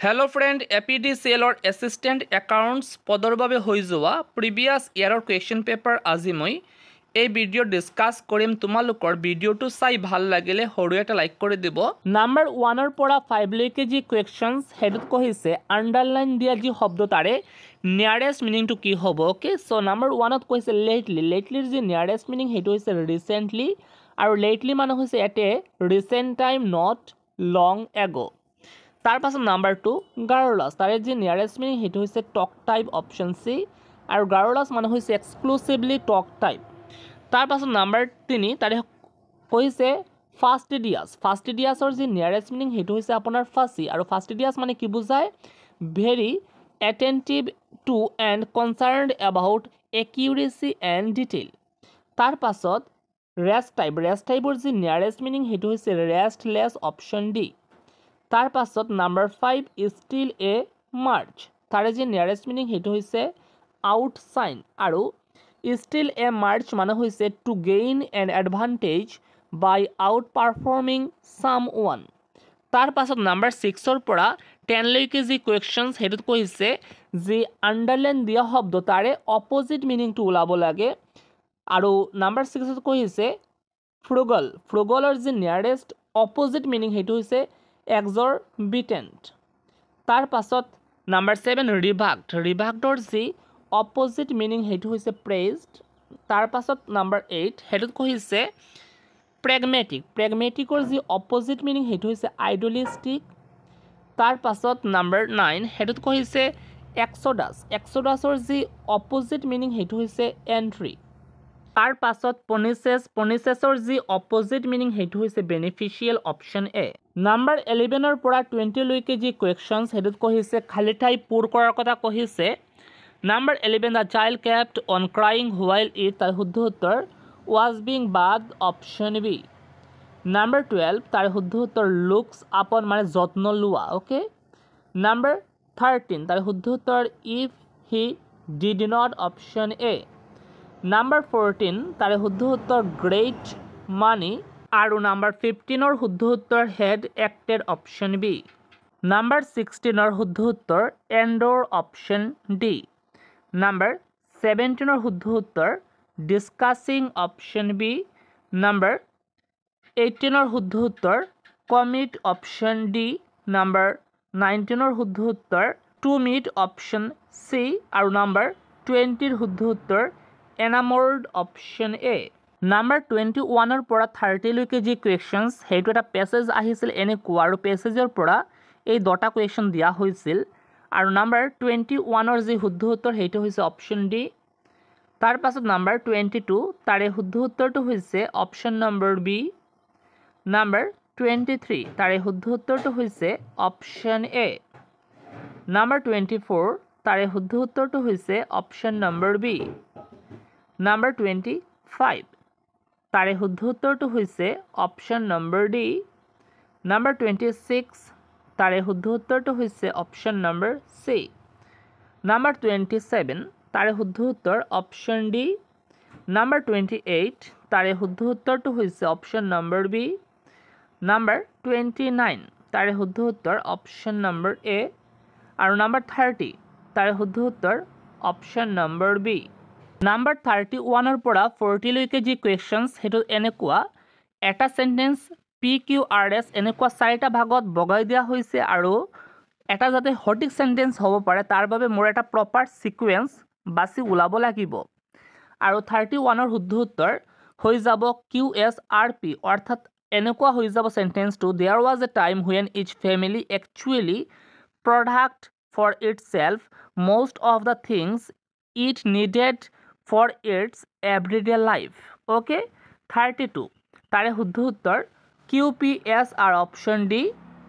Hello friend APDCL और assistant accounts पदर বাবে হৈ যোৱা প্ৰিভিয়াছ ইয়াৰৰ কুৱেশ্যন পেপাৰ আজি মই এই ভিডিঅ ডিসকাস কৰিম। তোমালোকৰ ভিডিঅটো চাই ভাল লাগিলে সৰু এটা লাইক কৰি দিব। নাম্বাৰ 1 ৰ পৰা 5 লৈকে যি কুৱেশ্যনছ হেডত কৈছে আন্ডাৰলাইন দিয়া যি শব্দ তাৰে নিয়াৰেষ্ট মিনিংটো কি হ'ব। ওকে সো নাম্বাৰ 1 ত কৈছে লেটলিৰ যি নিয়াৰেষ্ট মিনিং হেতু হৈছে ৰিসেন্টলি আৰু লেটলি মানে হৈছে at A recent time not long ago. तार पास नम्बर 2 गारोलास तारे जी नियरेस्ट मिनिंग हेतु होइसे टक टाइप ऑप्शन सी और गारोलास माने होइसे एक्सक्लूसिवली टक टाइप। तार पास नम्बर 3 तारे होइसे फास्टिडियासर जी नियरेस्ट मिनिंग हेतु होइसे आपनार फासी और फास्टिडियास माने कि बुझाय very attentive to and concerned about accuracy and detail. तार पासत रेस्ट टाइपर जी नियरेस्ट मिनिंग हेतु होइसे रेस्टलेस ऑप्शन डी। तार पासत नम्बर 5 स्टिल ए मार्च तारे जी नियरेस्ट मिनिंग हेतु होइसे आउटसाइन और स्टिल ए मार्च माने होइसे to gain an advantage by outperforming someone. तार पासत नम्बर 6 र পৰা 10 লৈকে जी क्वेश्चन्स हेतुत কৈছে जी आंडारलाइन दिया शब्द तारे अपोजिट मिनिंग टू ওলাব লাগে আৰু नम्बर 6 ত কৈছে फ्रुगलर जी नियरेस्ट अपोजिट मिनिंग हेतु होइसे एक्सॉर्बिटेंट। तार पासत नम्बर 7 रिभाग्डर जी अपोजिट मिनिंग हेतु होइसे प्रेज्ड। तार पासत नम्बर 8 हेतुत कहिसे प्रेगमेटिकर जी अपोजिट मिनिंग हेतु होइसे आइडलिस्टिक। तार पासत नम्बर 9 हेतुत कहिसे एक्सोडासर जी अपोजिट मिनिंग हेतु होइसे एंट्री। तार पासत पनिसेसर जी अपोजिट मिनिंग हेतु होइसे बेनिफिशियल ऑप्शन ए। नम्बर 11 र পৰা 20 লৈকে जी क्वेश्चन्स हेतुत कहिसे खाली ठाई पूर কৰাৰ কথা कहिसे। Number 11 the child kept on crying while it तार শুদ্ধ उत्तर was being bathed option B. Number 12 तार শুদ্ধ उत्तर लुक्स अपन माने যত্ন লোৱা। ओके नम्बर 13 तार শুদ্ধ उत्तर if he did not option A. Number 14 तारे शुद्ध उत्तर ग्रेट मानी और नम्बर 15 शुद्ध उत्तर had acted option B. Number 16 शुद्ध उत्तर एंडोर ऑप्शन डी। नम्बर 17 शुद्ध उत्तर डिस्कसिंग ऑप्शन बी। नम्बर 18 शुद्ध उत्तर कमिट ऑप्शन डी। नम्बर 19 शुद्ध उत्तर टू मीट ऑप्शन सी और नम्बर 20 शुद्ध उत्तर एनामोर्ड ऑप्शन ए। नम्बर 21 र পৰা 30 লৈকে जी क्वेश्चन्स हेतु এটা পেसेज আহিছিল এনেকুৱা আৰু পেसेजৰ পৰা এই দুটা क्वेश्चन দিয়া হৈছিল আৰু नम्बर 21 ৰ जी শুদ্ধ उत्तर হেতু হৈছে অপচন ডি। তাৰ পাছত नम्बर 22 তাৰে শুদ্ধ উত্তৰটো হৈছে অপচন নম্বৰ বি। नम्बर 23 তাৰে শুদ্ধ উত্তৰটো হৈছে অপচন এ। नम्बर 24 তাৰে শুদ্ধ উত্তৰটো হৈছে অপচন নম্বৰ বি। नम्बर 25 तारे शुद्ध उत्तर तो हुइसे ऑप्शन नंबर डी। नम्बर 26 तारे शुद्ध उत्तर तो हुइसे ऑप्शन नंबर सी। नम्बर 27 तारे शुद्ध उत्तर ऑप्शन डी। नम्बर 28 तारे शुद्ध उत्तर तो हुइसे ऑप्शन नंबर बी। नम्बर 29 तारे शुद्ध उत्तर ऑप्शन नंबर ए और नम्बर 30 तारे शुद्ध उत्तर ऑप्शन नंबर बी। नम्बर 31 र পৰা 40 লৈকে जी क्वेश्चन्स हेतु এনেকুৱা এটা সেন্টেন্স PQRS এনেকুৱা চাৰিটা ভাগত বগাই দিয়া হৈছে আৰু এটা যাতে সঠিক সেন্টেন্স হ'ব পাৰে তাৰ বাবে মোৰ এটা প্ৰপাৰ সিকোয়েন্স বাছি ওলাব লাগিব আৰু 31 ৰ শুদ্ধ উত্তৰ হৈ যাব QSRP অৰ্থাৎ এনেকুৱা হৈ যাব সেন্টেন্সটো there was a time when each family actually product for itself most of the things it needed for its everyday life। Okay 32 तारे शुद्ध उत्तर QPSR ऑप्शन डी।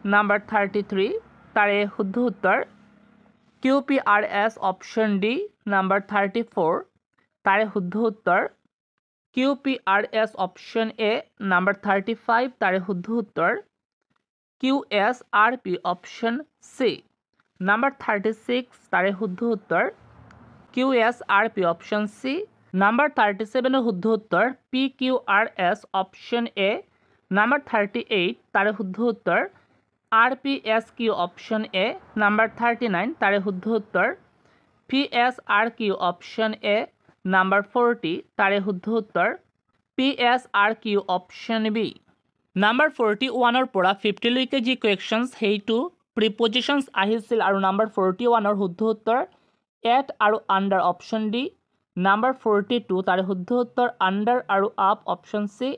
नम्बर 33 तारे शुद्ध उत्तर QPRS ऑप्शन डी। नम्बर 34 तारे शुद्ध उत्तर QPRS ऑप्शन ए। नम्बर 35 तारे शुद्ध उत्तर QSRP option C. Number 36 तारे शुद्ध उत्तर QSRP ऑप्शन सी। नम्बर 37 शुद्ध उत्तर PQRS ऑप्शन ए। नम्बर 38 तारे शुद्ध उत्तर RPSQ অপশন এ নাম্বাৰ 39 তাৰে শুদ্ধ উত্তৰ PSRQ অপশন এ নাম্বাৰ 40 তাৰে শুদ্ধ উত্তৰ PSRQ অপশন বি নাম্বাৰ 41 পৰা 50 লৈকে যি কুৱেশ্যনছ সেইটো প্ৰিপজিশ্যনছ আহিছিল আৰু নাম্বাৰ 41 শুদ্ধ উত্তৰ এট আৰু আণ্ডাৰ অপশন ডি নাম্বাৰ 42 তাৰে শুদ্ধ উত্তৰ আণ্ডাৰ আৰু আপ অপশন সি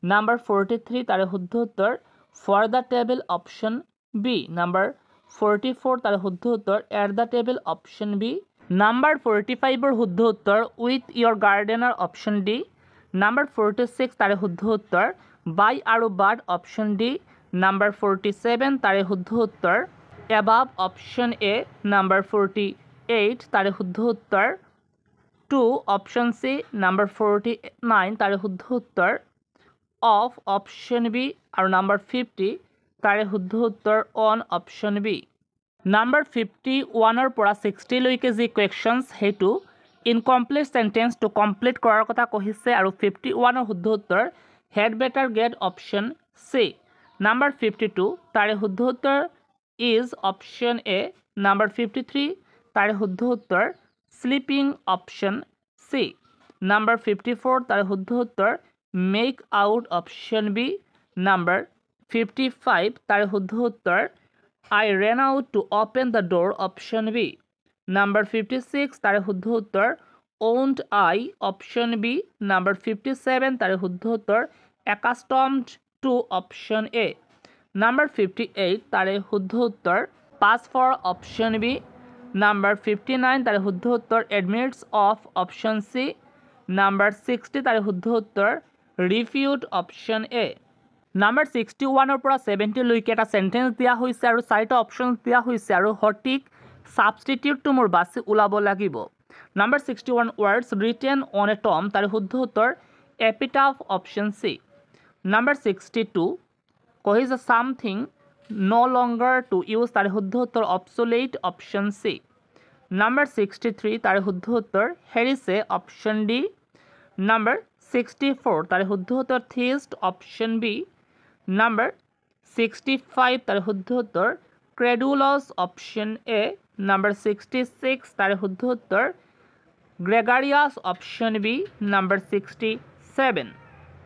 নাম্বাৰ 43 তাৰে শুদ্ধ উত্তৰ for the table option B number 44 তাৰে শুদ্ধ উত্তৰ at the table option B number 45 শুদ্ধ উত্তৰ with your gardener option D number 46 তাৰে শুদ্ধ উত্তৰ বাই আৰু বাৰ্ড অপশন ডি নাম্বাৰ 47 তাৰে শুদ্ধ উত্তৰ এবাভ অপশন এ নাম্বাৰ 48 তাৰে শুদ্ধ উত্তৰ 2 অপশন সি নাম্বাৰ 49 তাৰে শুদ্ধ উত্তৰ অফ অপশন বি আৰু নাম্বাৰ 50 তাৰে শুদ্ধ উত্তৰ অন অপশন বি নাম্বাৰ 51 পৰা 60 লৈকে যি কুৱেশ্যনছ সেইটো ইনকমপ্লিট চেণ্টেন্সটো কমপ্লিট কৰাৰ কথা কৈছে আৰু 51 শুদ্ধ উত্তৰ হেড বেটাৰ গেট অপশন সি নাম্বাৰ 52 তাৰে শুদ্ধ উত্তৰ ইজ অপশন এ নাম্বাৰ 53 তাৰে শুদ্ধ উত্তৰ স্লিপিং অপশন সি নাম্বাৰ 54 তাৰে শুদ্ধ উত্তৰ make out option B number 55 তাৰে শুদ্ধ উত্তৰ I ran out to open the door option B number 56 তাৰে শুদ্ধ উত্তৰ owned I option B number 57 তাৰে শুদ্ধ উত্তৰ accustomed to option A number 58 তাৰে শুদ্ধ উত্তৰ pass for option B number 59 তাৰে শুদ্ধ উত্তৰ admits of option C number 60 তাৰে শুদ্ধ উত্তৰ refute option A নাম্বাৰ 61 পৰা 70 লৈকে এটা সেন্টেন্স দিয়া হৈছে আৰু চাৰিটা অপশনছ দিয়া হৈছে আৰু সঠিক সাবষ্টিটিউটটো মোৰ বাছি ওলাব লাগিব number 61 words written on a tomb তাৰ শুদ্ধ উত্তৰ epitaph অপশন সি নাম্বাৰ 62 কৈছে something no longer to use তাৰ শুদ্ধ উত্তৰ obsolete অপশন সি নাম্বাৰ 63 তাৰ শুদ্ধ উত্তৰ হেৰিছে অপশন ডি নাম্বাৰ 64 তাৰ শুদ্ধ উত্তৰ theist অপশন বি নাম্বাৰ 65 তাৰে শুদ্ধ উত্তৰ credulous অপশন এ নাম্বাৰ 66 তাৰে শুদ্ধ উত্তৰ gregarious অপশন বি নাম্বাৰ 67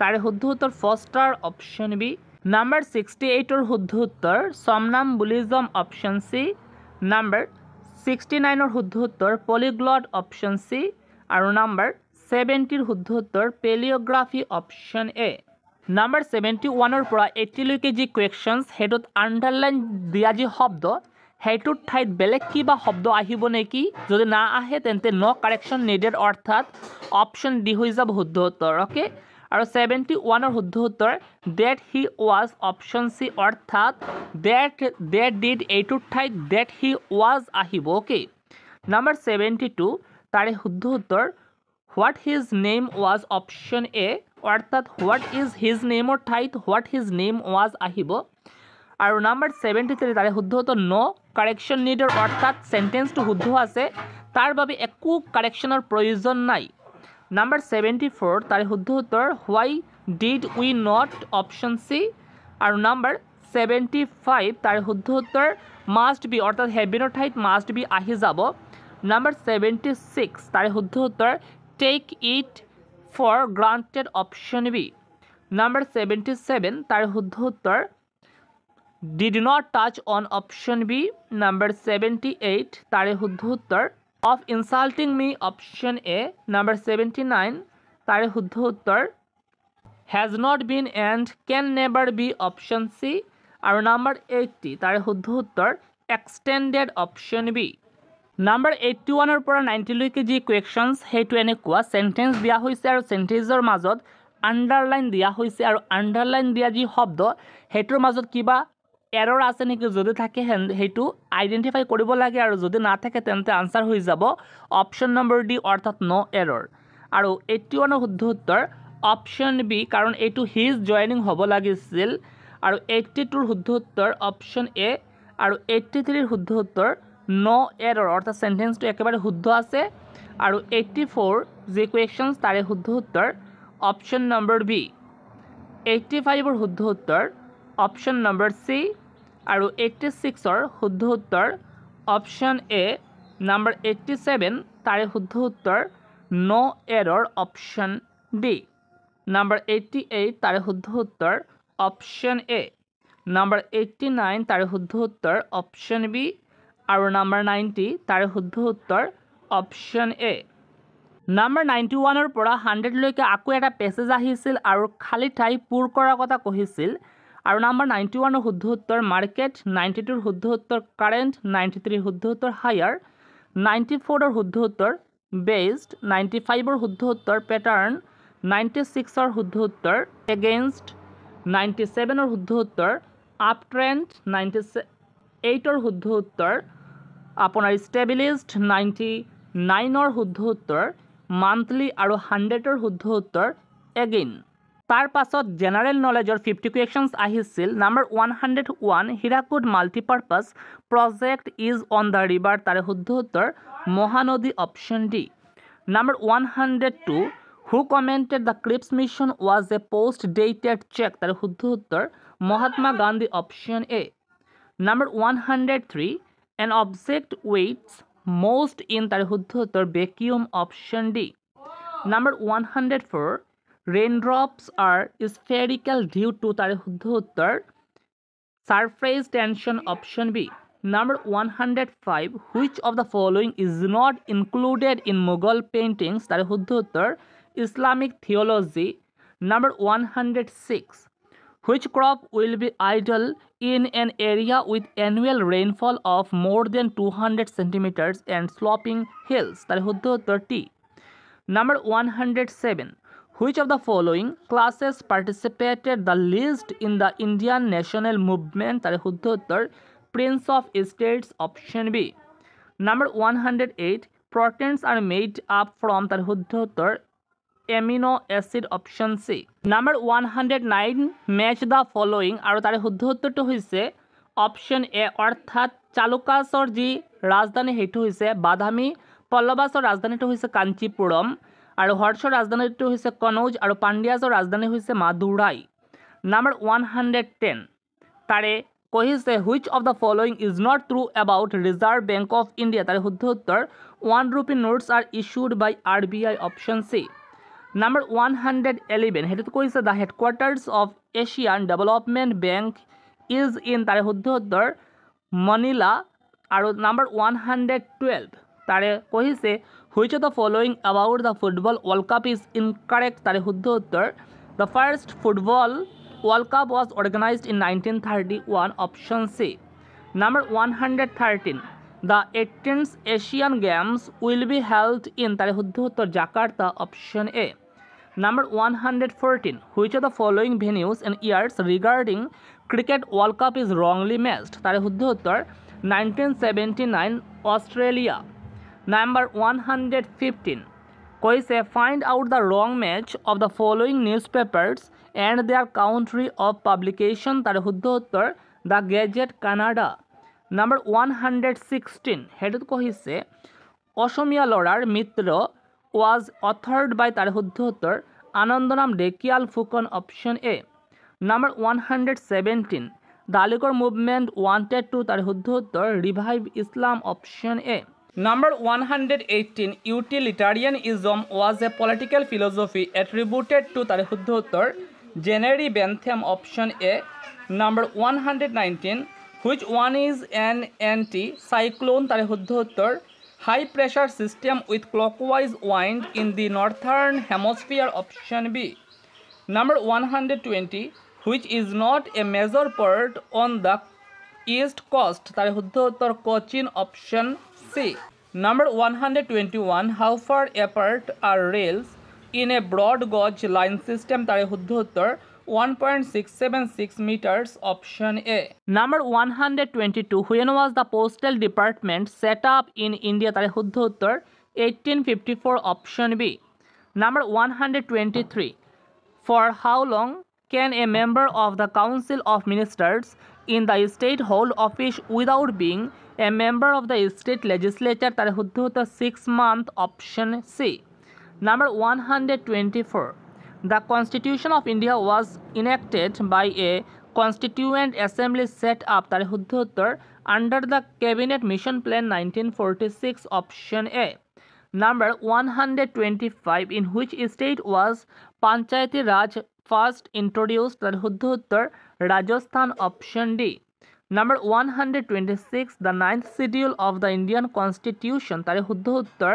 তাৰে শুদ্ধ উত্তৰ foster অপশন বি নাম্বাৰ 68 শুদ্ধ উত্তৰ somnambulism অপশন সি নাম্বাৰ 69 শুদ্ধ উত্তৰ polyglot অপশন সি আৰু নাম্বাৰ 70 শুদ্ধ উত্তৰ paleography অপশন এ নাম্বাৰ 71 পৰা 80 লৈকে যি কুৱেশ্যনছ হেতুত আণ্ডাৰলাইন দিয়া যি শব্দ হেতুৰ ঠাইত বেলেগ কিবা শব্দ আহিব নেকি যদি না আহে তেন্তে নো কাৰেকশ্যন নিডেড অৰ্থাৎ অপশন ডি হৈ যাব শুদ্ধ উত্তৰ ওকে আৰু 71 শুদ্ধ উত্তৰ ডেট হি ওয়াজ অপশন সি অৰ্থাৎ ডেট ডিড এইটোৰ ঠাইত ডেট হি ওয়াজ আহিব ওকে নাম্বাৰ 72 তাৰে শুদ্ধ উত্তৰ what his name was option A অৰ্থাৎ হোৱাট ইজ হিজ নেমৰ ঠাইত হোৱাট হিজ নেম ওয়াজ আহিব আৰু নাম্বাৰ 73 তাৰে শুদ্ধ উত্তৰ নো কাৰেকশ্যন নিডেড অৰ্থাৎ সেন্টেন্সটো শুদ্ধ আছে তাৰ বাবে একো কাৰেকশ্যনৰ প্ৰয়োজন নাই নাম্বাৰ 74 তাৰে শুদ্ধ উত্তৰ why did we not option C আৰু নাম্বাৰ 75 তাৰে শুদ্ধ উত্তৰ মাষ্ট বি অৰ্থাৎ হেভিনৰ ঠাইত মাষ্ট বি আহি যাব নাম্বাৰ 76 তাৰে শুদ্ধ উত্তৰ take it for granted option B number 77 তার শুদ্ধ উত্তর did not touch on option B number 78 তার শুদ্ধ উত্তর of insulting me option A number 79 তার শুদ্ধ উত্তর has not been and can never be option C are number 80 তার শুদ্ধ উত্তর extended option B নাম্বাৰ 81 পৰা 90 লৈকে যি কুৱেশ্যনছ হেতু এনেকুৱা সেন্টেন্স দিয়া হৈছে আৰু সেন্টেন্সৰ মাজত আণ্ডাৰলাইন দিয়া হৈছে আৰু আণ্ডাৰলাইন দিয়া যি শব্দ হেতুৰ মাজত কিবা এৰৰ আছে নেকি যদি থাকে হেতু আইডেন্টিফাই কৰিব লাগে আৰু যদি না থাকে তেন্তে আনসাৰ হৈ যাব অপশন নম্বৰ ডি অৰ্থাৎ নো এৰৰ আৰু 81 শুদ্ধ উত্তৰ অপশন বি কাৰণ এইটো হিজ জয়নিং হ'ব লাগিছিল আৰু 82 শুদ্ধ উত্তৰ অপশন এ আৰু 83 শুদ্ধ উত্তৰ নো এৰৰ অৰ্থাৎ সেন্টেন্সটো একেবাৰে শুদ্ধ আছে আৰু 84 যি কুৱেশ্যনছ তাৰে শুদ্ধ উত্তৰ অপশন নম্বৰ বি 85 শুদ্ধ উত্তৰ অপশন নম্বৰ সি আৰু 86ৰ শুদ্ধ উত্তৰ অপশ্যন এ নাম্বাৰ 87 তাৰে শুদ্ধ উত্তৰ নো এৰৰ অপশ্যন ডি নাম্বাৰ 88 তাৰে শুদ্ধ উত্তৰ অপশ্যন এ নাম্বাৰ 89 তাৰে শুদ্ধ উত্তৰ অপশ্যন বি আৰু নাম্বাৰ 90 তাৰে শুদ্ধ উত্তৰ অপশ্যন এ নাম্বাৰ 91ৰ পৰা 100লৈকে আকৌ এটা পেছেজ আহিছিল আৰু খালী ঠাই পূৰ কৰাৰ কথা কৈছিল আৰু নাম্বাৰ 91ৰ শুদ্ধ উত্তৰ মাৰ্কেট 92ৰ শুদ্ধ উত্তৰ কাৰেণ্ট 93ৰ শুদ্ধ উত্তৰ হায়াৰ 94ৰ শুদ্ধ উত্তৰ বেস্ট 95ৰ শুদ্ধ উত্তৰ পেটাৰ্ণ 96ৰ শুদ্ধ উত্তৰ এগেইনষ্ট 97ৰ শুদ্ধ উত্তৰ আপ ট্ৰেণ্ড 98ৰ শুদ্ধ উত্তৰ আপোনাৰ ষ্টেবিলাইজড 99ৰ শুদ্ধ উত্তৰ মান্থলি আৰু 100ৰ শুদ্ধ উত্তৰ এগেইন তাৰ পাছত জেনাৰেল নলেজৰ 50 কুৱেশ্যনছ আহিছিল number 101 Hirakud multipurpose project is on the river তাৰে শুদ্ধ উত্তৰ Mahanadi option D number 102 who commented the Cripps mission was a post dated cheque তাৰে শুদ্ধ উত্তৰ Mahatma Gandhi option A number 103 an object weights most in তাৰে শুদ্ধ উত্তৰ vacuum option D number 104 raindrops are spherical due to তাৰে শুদ্ধ উত্তৰ surface tension option B number 105 which of the following is not included in Mughal paintings তাৰে শুদ্ধ উত্তৰ Islamic theology number 106 which crop will be ideal in an area with annual rainfall of more than 200 centimeters and sloping hills? তার শুদ্ধ উত্তর T. Number 107. Which of the following classes participated the least in the Indian national movement? তার শুদ্ধ উত্তর Prince of States option B. Number 108. Proteins are made up from তার শুদ্ধ উত্তর amino acid option C. Number 109 match the following আৰু তাৰে শুদ্ধ উত্তৰটো হৈছে অপশ্যন এ অৰ্থাৎ চালুকাছৰ যি ৰাজধানী সেইটো হৈছে বাদামী পল্লৱাছৰ ৰাজধানীটো হৈছে কাঞ্চীপুৰম আৰু হৰ্ষৰ ৰাজধানীটো হৈছে কনৌজ আৰু পাণ্ডিয়াজৰ ৰাজধানী হৈছে মাদুৰাই নাম্বাৰ 110 তাৰে কৈছে which of the following is not true about Reserve Bank of India তাৰে শুদ্ধ উত্তৰ 1 rupee notes are issued by RBI option C Number 111 হেতুত কৈছে the headquarters of Asian Development Bank is in তাৰে শুদ্ধ উত্তৰ মনিলা আৰু number 112 তাৰে কৈছে which of the following about the football world cup is incorrect তাৰে শুদ্ধ উত্তৰ the first football world cup was organized in 1931 option C number 113 the 18th Asian Games will be held in তাৰে শুদ্ধ উত্তৰ Jakarta option A Number 114. Which of the following venues and years regarding Cricket World Cup is wrongly matched? তাৰে শুদ্ধ উত্তৰ 1979 Australia. Number 115. কৈছে find out the wrong match of the following newspapers and their country of publication. তাৰে শুদ্ধ উত্তৰ The Gazette Canada. Number 116. হেতুত কৈছে অসমীয়া ল'ৰাৰ মিত্ৰ was authored by তাৰে শুদ্ধ উত্তৰ Anandaram Dhekial Phukan option A number 117 the Aligarh movement wanted to তাৰে শুদ্ধ উত্তৰ revive Islam option A number 118 utilitarianism was a political philosophy attributed to তাৰে শুদ্ধ উত্তৰ Jeremy Bentham option A number 119 which one is an anti-cyclone তাৰে শুদ্ধ উত্তৰ high pressure system with clockwise wind in the northern hemisphere option B number 120 which is not a major port on the east coast tare শুদ্ধ উত্তর Cochin option C number 121 how far apart are rails in a broad gauge line system tare শুদ্ধ উত্তর 1.676 meters option A number 122 when was the postal department set up in India tare শুদ্ধ উত্তর 1854 option B number 123 for how long can a member of the council of ministers in the state hold office without being a member of the state legislature tare শুদ্ধ উত্তর 6 month option C number 124 The Constitution of India was enacted by a constituent assembly set up তার শুদ্ধ উত্তর under the cabinet mission plan 1946 option A. Number 125 in which state was Panchayati Raj first introduced তার শুদ্ধ উত্তর Rajasthan option D. Number 126 the ninth schedule of the Indian constitution তার শুদ্ধ উত্তর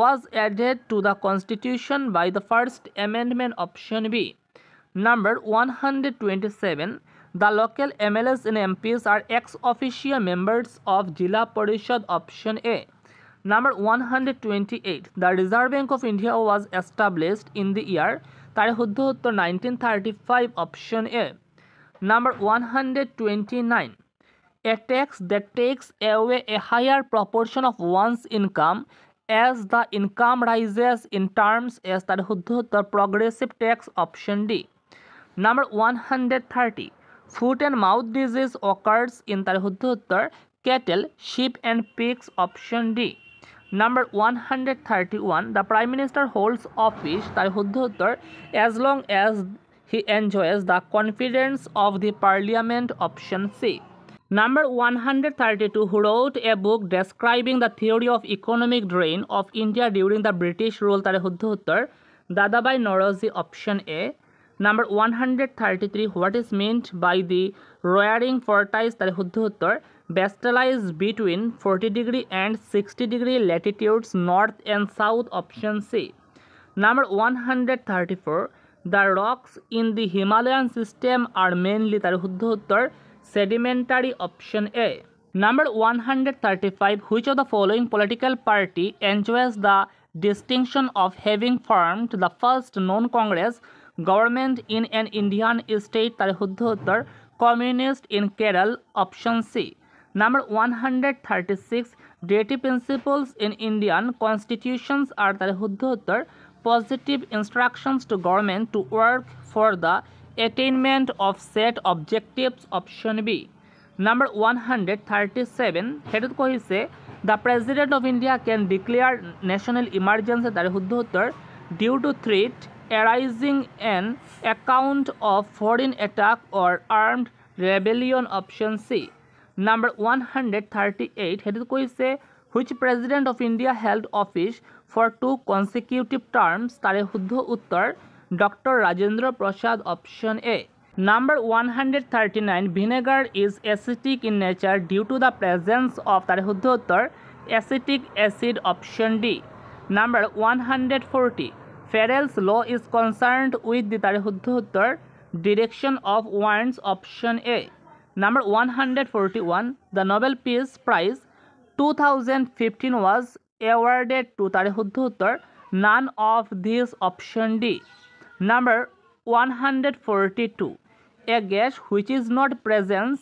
was added to the constitution by the first amendment option B. Number 127 the local MLAs and MPs are ex officio members of Jila Parishad option A. Number 128 the Reserve Bank of India was established in the year তার শুদ্ধ উত্তর 1935 option A. Number 129 a tax that takes away a higher proportion of one's income as the income rises in terms as তার শুদ্ধ উত্তর progressive tax option D. Number 130 foot and mouth disease occurs in তার শুদ্ধ উত্তর cattle, sheep and pigs option D. Number 131 the prime minister holds office তার শুদ্ধ উত্তর as long as he enjoys the confidence of the parliament option C. Number 132 who wrote a book describing the theory of economic drain of India during the British rule তার শুদ্ধ উত্তর Dadabhai Naoroji option A. Number 133 what is meant by the roaring forties তার শুদ্ধ উত্তর Bastalized between 40° and 60° latitudes north and south option C. Number 134 the rocks in the Himalayan system are mainly তার শুদ্ধ উত্তর sedimentary option A. Number 135 which of the following political party enjoys the distinction of having formed the first non-Congress government in an Indian state তার শুদ্ধ উত্তর communist in Kerala option C. Number 136 deity principles in Indian constitutions are তার শুদ্ধ উত্তর positive instructions to government to work for the attainment of set objectives option B. Number 137 হেতুত কহিছে the president of India can declare national emergency তার শুদ্ধ উত্তর due to threat arising an account of foreign attack or armed rebellion option C. Number 138 হেতুত কহিছে which president of India held office for 2 consecutive terms তার শুদ্ধ উত্তর Dr. Rajendra Prasad option A. Number 139 vinegar is acidic in nature due to the presence of তার শুদ্ধ উত্তর acetic acid option D. Number 140 Farrell's law is concerned with the তার শুদ্ধ উত্তর direction of winds option A. Number 141 the Nobel Peace Prize 2015 was awarded to তার শুদ্ধ উত্তর none of these option D. Number 142 a gas which is not present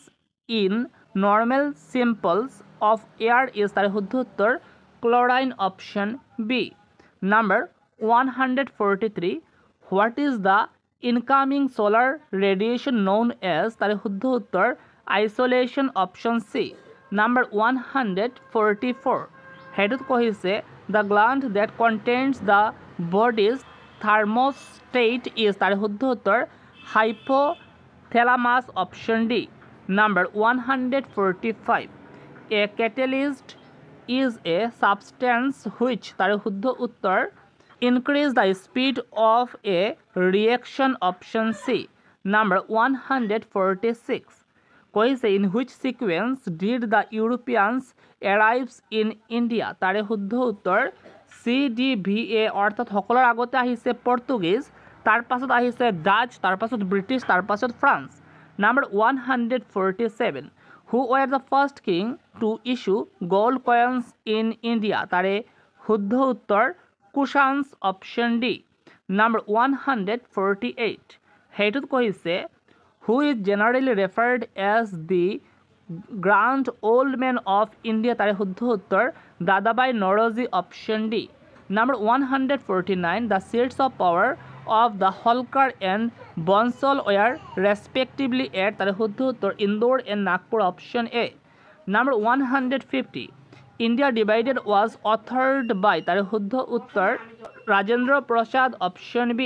in normal samples of air is তার শুদ্ধ উত্তর chlorine option B. Number 143 what is the incoming solar radiation known as তার শুদ্ধ উত্তর isolation option C. Number 144 হেতুত কহিছে the gland that contains the body's thermostat is তার শুদ্ধ উত্তর hypothalamus option D. Number 145 a catalyst is a substance which তার শুদ্ধ উত্তর increase the speed of a reaction option C. Number 146 কইছে in which sequence did the Europeans arrives in India তারে শুদ্ধ উত্তর CDVA অর্থাৎ সকলৰ আগতে আহিছে পৰ্তুগীজ তাৰ পাছত আহিছে ডাচ তাৰ পাছত ব্ৰিটিছ তাৰ পাছত France Number 147 who were the first king to issue gold coins in India তারে শুদ্ধ উত্তৰ কুশানস option D. Number 148 হেতুত কহিছে who is generally referred as the grand old man of India তারে শুদ্ধ উত্তর দাদাবাই Naoroji option D. Number 149 the seats of power of the Holkar and Bansal were respectively at তারে শুদ্ধ উত্তর Indore and Nagpur option A. Number 150 India divided was authored by তারে শুদ্ধ উত্তর Rajendra Prasad option B.